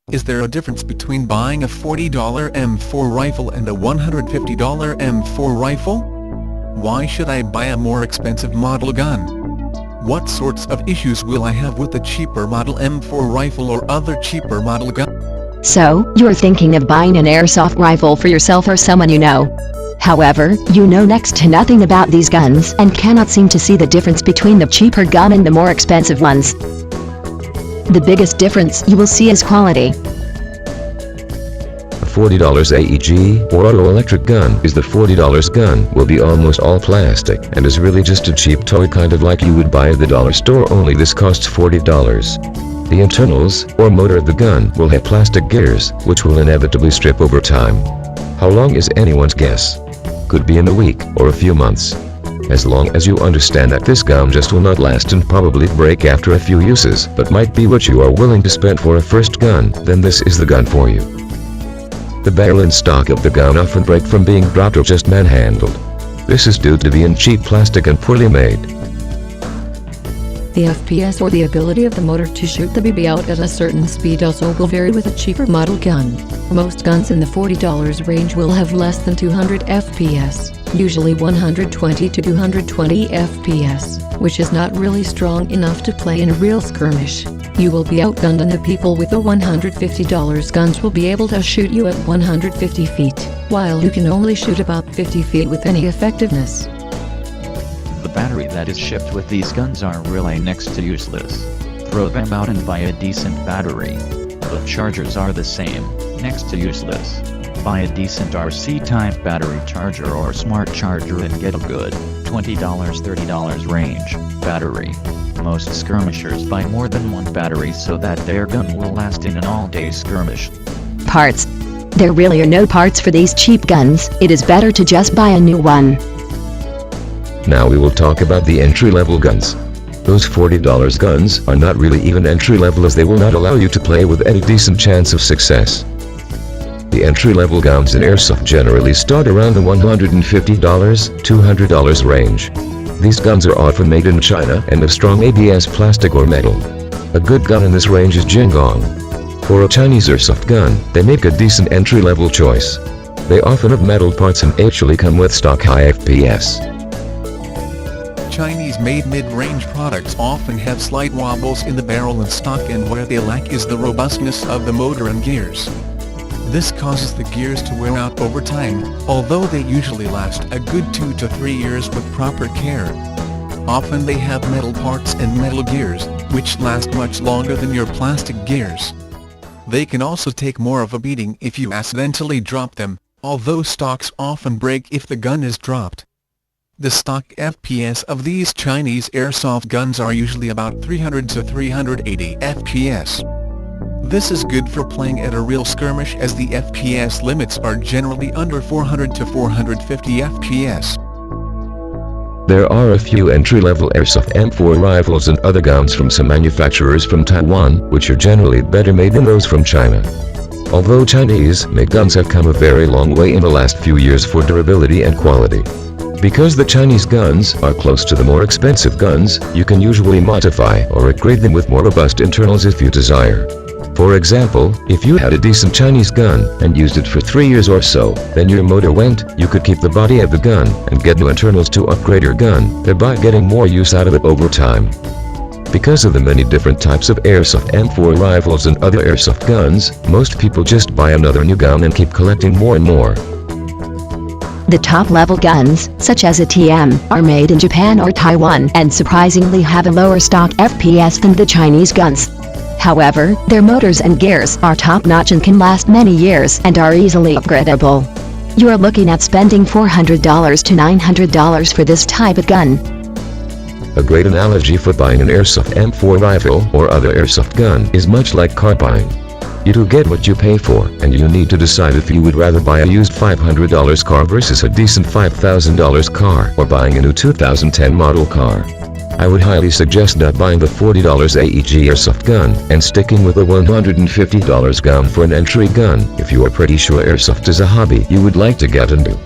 Is there a difference between buying a $40 M4 rifle and a $150 M4 rifle? Why should I buy a more expensive model gun? What sorts of issues will I have with the cheaper model M4 rifle or other cheaper model gun? So, you're thinking of buying an airsoft rifle for yourself or someone you know. However, you know next to nothing about these guns and cannot seem to see the difference between the cheaper gun and the more expensive ones. The biggest difference you will see is quality. A $40 AEG or auto electric gun is the $40 gun will be almost all plastic and is really just a cheap toy, kind of like you would buy at the dollar store, only this costs $40. The internals or motor of the gun will have plastic gears, which will inevitably strip over time. How long is anyone's guess? Could be in a week or a few months. As long as you understand that this gun just will not last and probably break after a few uses, but might be what you are willing to spend for a first gun, then this is the gun for you. The barrel and stock of the gun often break from being dropped or just manhandled. This is due to being cheap plastic and poorly made. The FPS or the ability of the motor to shoot the BB out at a certain speed also will vary with a cheaper model gun. Most guns in the $40 range will have less than 200 FPS, usually 120 to 220 FPS, which is not really strong enough to play in a real skirmish. You will be outgunned, and the people with the $150 guns will be able to shoot you at 150 feet, while you can only shoot about 50 feet with any effectiveness. The battery that is shipped with these guns are really next to useless. Throw them out and buy a decent battery. The chargers are the same, next to useless. Buy a decent RC-type battery charger or smart charger and get a good $20-$30 range battery. Most skirmishers buy more than one battery so that their gun will last in an all-day skirmish. Parts. There really are no parts for these cheap guns. It is better to just buy a new one. Now we will talk about the entry-level guns. Those $40 guns are not really even entry-level, as they will not allow you to play with any decent chance of success. The entry-level guns in airsoft generally start around the $150–$200 range. These guns are often made in China and of strong ABS plastic or metal. A good gun in this range is Jingong. For a Chinese airsoft gun, they make a decent entry-level choice. They often have metal parts and actually come with stock high FPS. Chinese-made mid-range products often have slight wobbles in the barrel and stock, and where they lack is the robustness of the motor and gears. This causes the gears to wear out over time, although they usually last a good 2 to 3 years with proper care. Often they have metal parts and metal gears, which last much longer than your plastic gears. They can also take more of a beating if you accidentally drop them, although stocks often break if the gun is dropped. The stock FPS of these Chinese airsoft guns are usually about 300 to 380 FPS. This is good for playing at a real skirmish, as the FPS limits are generally under 400 to 450 FPS. There are a few entry-level airsoft M4 rifles and other guns from some manufacturers from Taiwan, which are generally better made than those from China. Although Chinese-made guns have come a very long way in the last few years for durability and quality. Because the Chinese guns are close to the more expensive guns, you can usually modify or upgrade them with more robust internals if you desire. For example, if you had a decent Chinese gun and used it for 3 years or so, then your motor went, you could keep the body of the gun and get new internals to upgrade your gun, thereby getting more use out of it over time. Because of the many different types of airsoft M4 rifles and other airsoft guns, most people just buy another new gun and keep collecting more and more. The top-level guns, such as a TM, are made in Japan or Taiwan and surprisingly have a lower stock FPS than the Chinese guns. However, their motors and gears are top-notch and can last many years and are easily upgradable. You are looking at spending $400 to $900 for this type of gun. A great analogy for buying an airsoft M4 rifle or other airsoft gun is much like car buying. You do get what you pay for, and you need to decide if you would rather buy a used $500 car versus a decent $5,000 car, or buying a new 2010 model car. I would highly suggest not buying the $40 AEG airsoft gun and sticking with a $150 gun for an entry gun if you are pretty sure airsoft is a hobby you would like to get into.